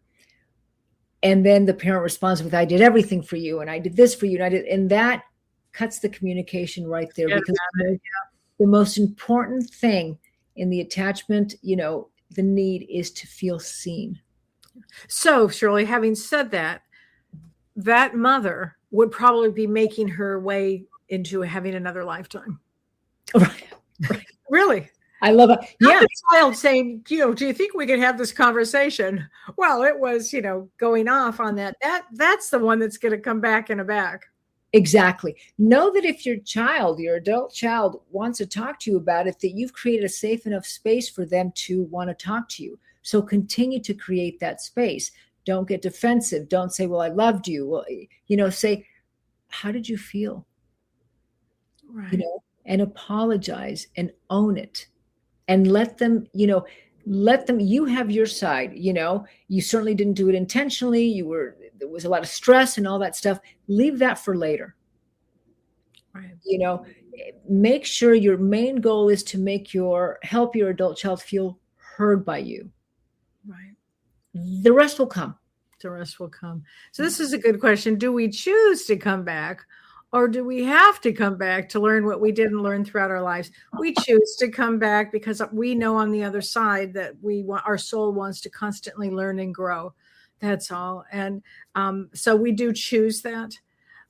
And then the parent responds with, I did everything for you. And I did this for you. And that cuts the communication right there, because the most important thing in the attachment, the need is to feel seen. So, Shirley, having said that, that mother would probably be making her way into having another lifetime. Right. Really? I love it. Not the child saying, do you think we could have this conversation? Well, it was, going off on that. That's the one that's going to come back in a back. Exactly. Know that if your adult child wants to talk to you about it, that you've created a safe enough space for them to want to talk to you. So continue to create that space. Don't get defensive. Don't say, well, I loved you. Well, say, how did you feel? Right. And apologize and own it and let them, you have your side, you certainly didn't do it intentionally. There was a lot of stress and all that stuff. Leave that for later. Right. Make sure your main goal is to help your adult child feel heard by you. Right. The rest will come. So this is a good question. Do we choose to come back, or do we have to come back to learn what we didn't learn throughout our lives? We choose to come back because we know on the other side that our soul wants to constantly learn and grow. That's all. And so we do choose that.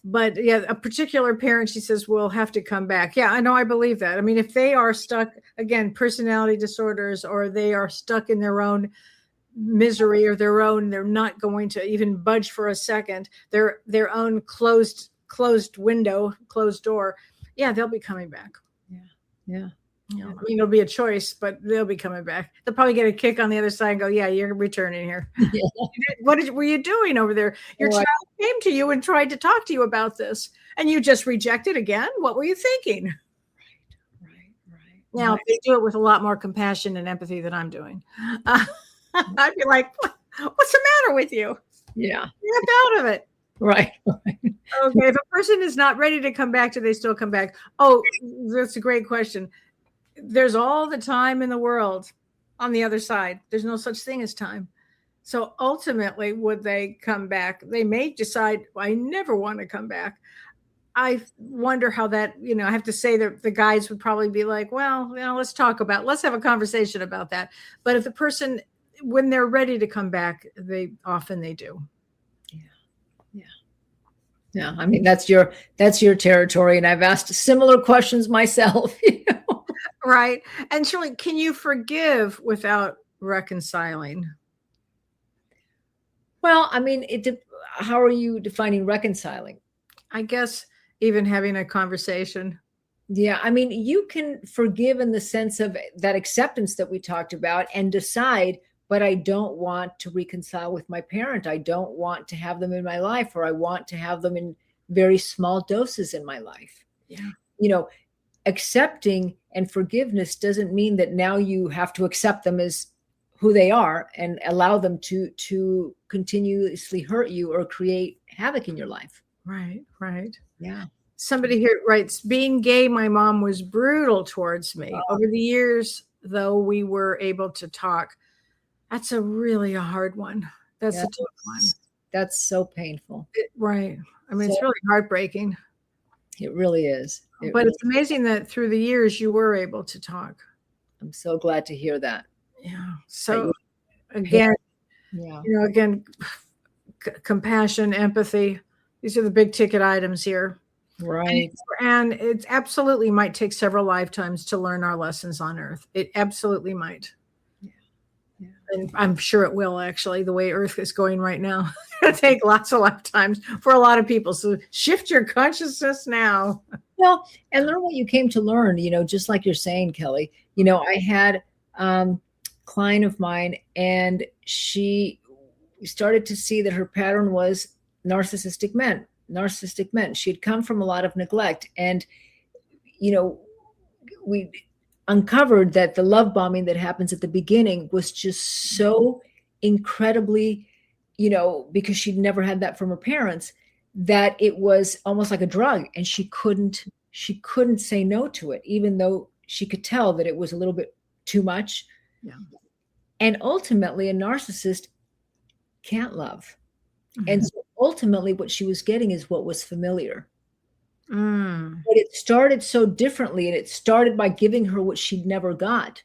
But yeah, a particular parent, she says, will have to come back. Yeah, I know. I believe that. I mean, if they are stuck, again, personality disorders, or they are stuck in their own misery or they're not going to even budge for a second, their own closed window, closed door. Yeah, they'll be coming back. Yeah. I mean, it'll be a choice, but they'll be coming back. They'll probably get a kick on the other side and go, yeah, you're returning here. Yeah. What were you doing over there? Your child came to you and tried to talk to you about this, and you just rejected again? What were you thinking? Right. Now, if they do it with a lot more compassion and empathy than I'm doing, I'd be like, what's the matter with you? Yeah. Get out of it. Right. Okay. If a person is not ready to come back, do they still come back? Oh, that's a great question. There's all the time in the world on the other side. There's no such thing as time. So ultimately, would they come back? They may decide, I never want to come back. I wonder how that, I have to say that the guides would probably be like, well, let's have a conversation about that. But if the person, when they're ready to come back, they do. Yeah. I mean, that's your territory. And I've asked similar questions myself. Right. And Shirley, can you forgive without reconciling? Well, I mean, how are you defining reconciling? I guess even having a conversation. Yeah. I mean, you can forgive in the sense of that acceptance that we talked about and decide but I don't want to reconcile with my parent. I don't want to have them in my life, or I want to have them in very small doses in my life. Yeah. You know, accepting and forgiveness doesn't mean that now you have to accept them as who they are and allow them to continuously hurt you or create havoc in your life. Right. Right. Yeah. Somebody here writes, being gay, my mom was brutal towards me. Over the years, though we were able to talk. That's a really hard one. That's a tough one. That's so painful. Right. I mean, it's really heartbreaking. It really is. But it's amazing that through the years you were able to talk. I'm so glad to hear that. Yeah. So again, again, compassion, empathy. These are the big ticket items here. Right. And it absolutely might take several lifetimes to learn our lessons on Earth. It absolutely might. Yeah. And I'm sure it will, actually, the way Earth is going right now. It'll take lots of lifetimes for a lot of people. So shift your consciousness now. Well, and learn what you came to learn, just like you're saying, Kellee. I had a client of mine, and she started to see that her pattern was narcissistic men. She had come from a lot of neglect. And, we uncovered that the love bombing that happens at the beginning was just so incredibly, because she'd never had that from her parents, that it was almost like a drug. And she couldn't say no to it, even though she could tell that it was a little bit too much. Yeah. And ultimately, a narcissist can't love. Mm-hmm. And so ultimately what she was getting is what was familiar. But it started so differently, and it started by giving her what she'd never got.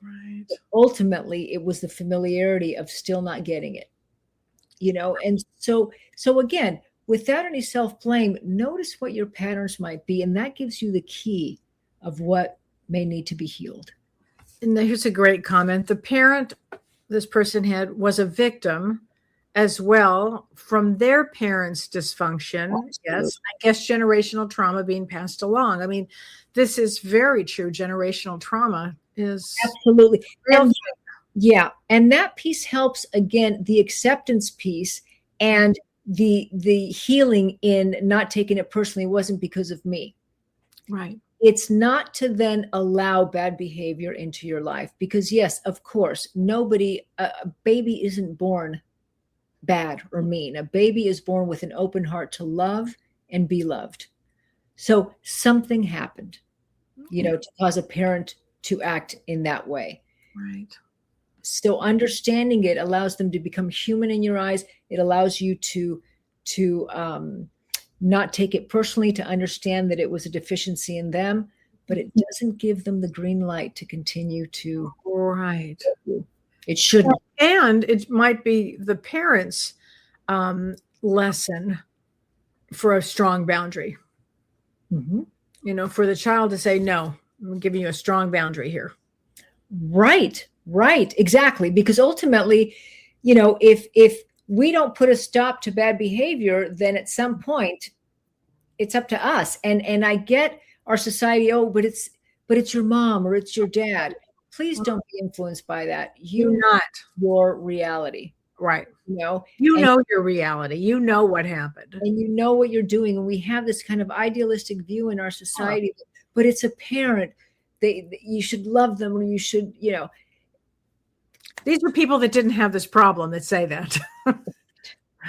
Right. But ultimately, it was the familiarity of still not getting it. And so again, without any self-blame, notice what your patterns might be, and that gives you the key of what may need to be healed. And here's a great comment. The parent this person had was a victim as well from their parents' dysfunction. Absolutely. Yes, I guess generational trauma being passed along. I mean, this is very true. Generational trauma is absolutely real. Yeah, and that piece helps, again, the acceptance piece and the healing in not taking it personally. It wasn't because of me. Right. It's not to then allow bad behavior into your life, because yes, of course, a baby isn't born bad or mean. A baby is born with an open heart to love and be loved. So something happened, to cause a parent to act in that way. Right. So understanding it allows them to become human in your eyes. It allows you to not take it personally, to understand that it was a deficiency in them, but it doesn't give them the green light to continue to. Right. It shouldn't. And it might be the parents' lesson for a strong boundary. Mm-hmm. For the child to say, no, I'm giving you a strong boundary here. Right. Exactly. Because ultimately, if we don't put a stop to bad behavior, then at some point it's up to us. And I get our society, but it's your mom or it's your dad. Please don't be influenced by that. You're not your reality. Right. Your reality. You know what happened. And you know what you're doing. And we have this kind of idealistic view in our society, but it's a parent. You should love them, or you should, These are people that didn't have this problem that say that.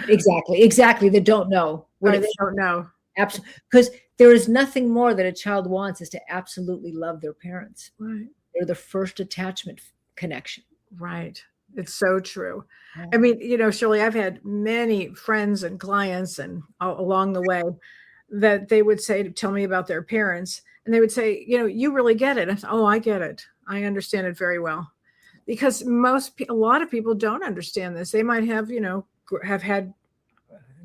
Exactly. They don't know. They don't know. Absolutely. Because there is nothing more that a child wants is to absolutely love their parents. Right. They're the first attachment connection. Right. It's so true. Yeah. I mean, Shirley, I've had many friends and clients and along the way that they would tell me about their parents, and they would say, you really get it. I said, I get it. I understand it very well. Because a lot of people don't understand this. They might have, have had,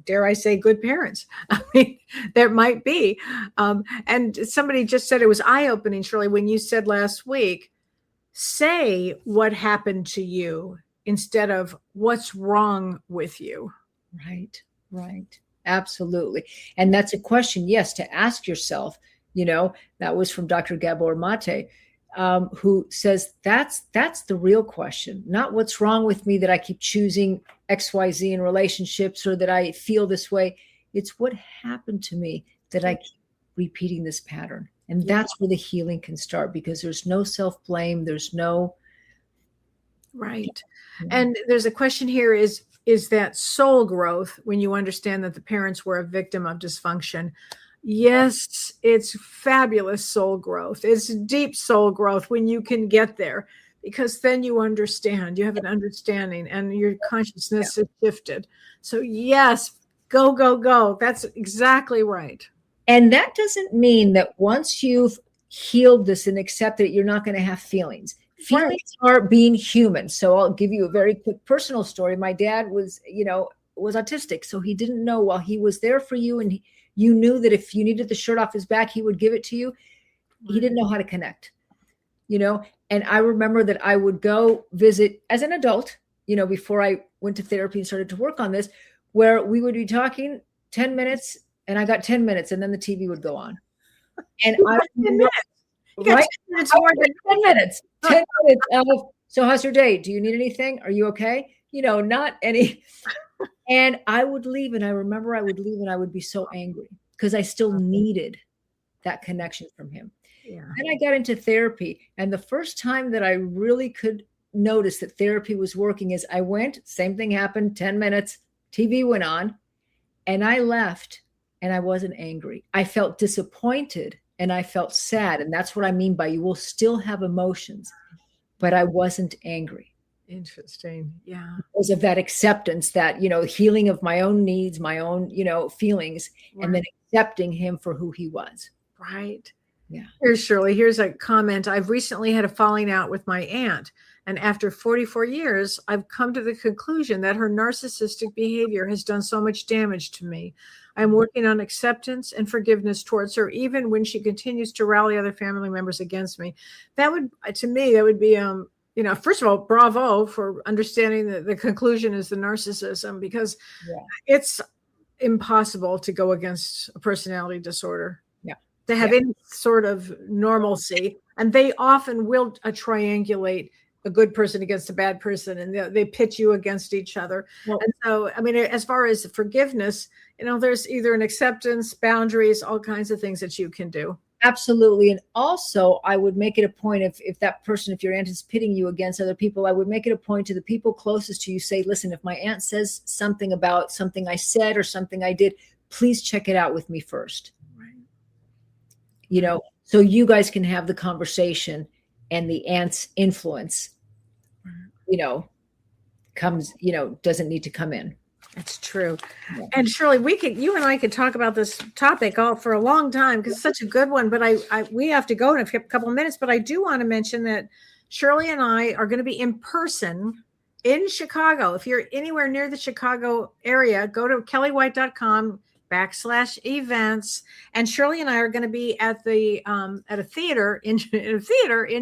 dare I say, good parents. I mean, there might be. And somebody just said it was eye-opening, Shirley, when you said last week, say what happened to you instead of what's wrong with you. Right. Absolutely. And that's a question, yes, to ask yourself. That was from Dr. Gabor Mate. who says that's the real question, not what's wrong with me that I keep choosing XYZ in relationships or that I feel this way. It's what happened to me that I keep repeating this pattern. And that's where the healing can start, because there's no self-blame. There's no. Right. And there's a question here, is that soul growth when you understand that the parents were a victim of dysfunction? Yes, it's fabulous soul growth. It's deep soul growth when you can get there, because then you understand, you have an understanding and your consciousness is shifted. So yes, go, go, go. That's exactly right. And that doesn't mean that once you've healed this and accepted it, you're not going to have feelings. Feelings are being human. So I'll give you a very quick personal story. My dad was autistic. So he didn't know, while he was there for you and you knew that if you needed the shirt off his back, he would give it to you. He didn't know how to connect, And I remember that I would go visit as an adult, before I went to therapy and started to work on this, where we would be talking 10 minutes and I got 10 minutes and then the TV would go on. And I 10 minutes. Right? 10 minutes. 10 minutes. So how's your day? Do you need anything? Are you okay? Not any. And I would leave, and I remember I would leave and I would be so angry because I still needed that connection from him. Yeah. Then I got into therapy, and the first time that I really could notice that therapy was working is I went, same thing happened, 10 minutes, TV went on, and I left, and I wasn't angry. I felt disappointed and I felt sad. And that's what I mean by you will still have emotions, but I wasn't angry. Interesting. Yeah. Because of that acceptance, that, healing of my own needs, my own, feelings, and then accepting him for who he was. Right. Yeah. Here's Shirley. Here's a comment. I've recently had a falling out with my aunt. And after 44 years, I've come to the conclusion that her narcissistic behavior has done so much damage to me. I'm working on acceptance and forgiveness towards her, even when she continues to rally other family members against me. That would, to me, that would be, first of all, bravo for understanding that the conclusion is the narcissism, because it's impossible to go against a personality disorder. To have any sort of normalcy. And they often will triangulate a good person against a bad person, and they pit you against each other. Well, and so, as far as forgiveness, there's either an acceptance, boundaries, all kinds of things that you can do. Absolutely. And also, I would make it a point, if your aunt is pitting you against other people, I would make it a point to the people closest to you, say, listen, if my aunt says something about something I said or something I did, please check it out with me first. So you guys can have the conversation, and the aunt's influence, doesn't need to come in. That's true. Yeah. And Shirley, you and I could talk about this topic for a long time, because it's such a good one, but we have to go in a couple of minutes, but I do want to mention that Shirley and I are going to be in person in Chicago. If you're anywhere near the Chicago area, go to kellywhite.com/events. And Shirley and I are going to be at a theater in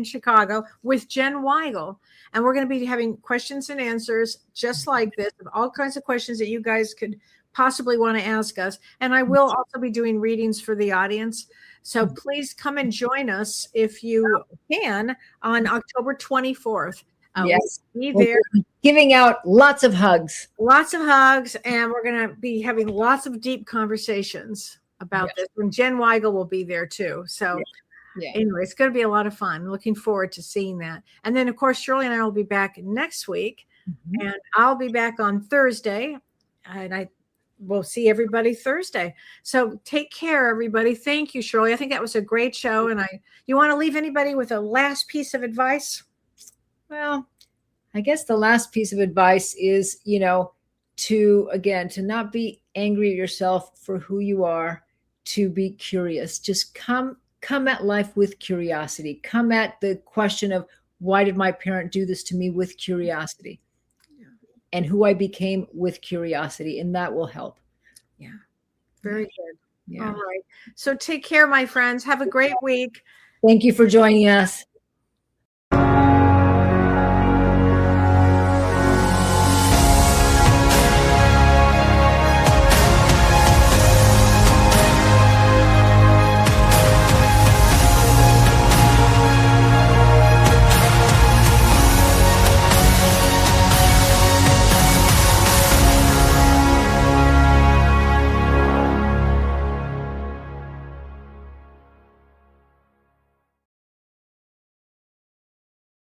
Chicago with Jen Weigel. And we're going to be having questions and answers just like this, all kinds of questions that you guys could possibly want to ask us. And I will also be doing readings for the audience. So please come and join us if you can on October 24th. Yes. We'll be there. Giving out lots of hugs. Lots of hugs. And we're going to be having lots of deep conversations about this. And Jen Weigel will be there too. So anyway, it's going to be a lot of fun. Looking forward to seeing that. And then, of course, Shirley and I will be back next week. Mm-hmm. And I'll be back on Thursday. And we'll see everybody Thursday. So take care, everybody. Thank you, Shirley. I think that was a great show. And you want to leave anybody with a last piece of advice? Well, I guess the last piece of advice is, to not be angry at yourself for who you are, to be curious. Just come at life with curiosity. Come at the question of, why did my parent do this to me, with curiosity, and who I became with curiosity. And that will help. Yeah. Very good. Yeah. All right. So take care, my friends. Have a great week. Thank you for joining us.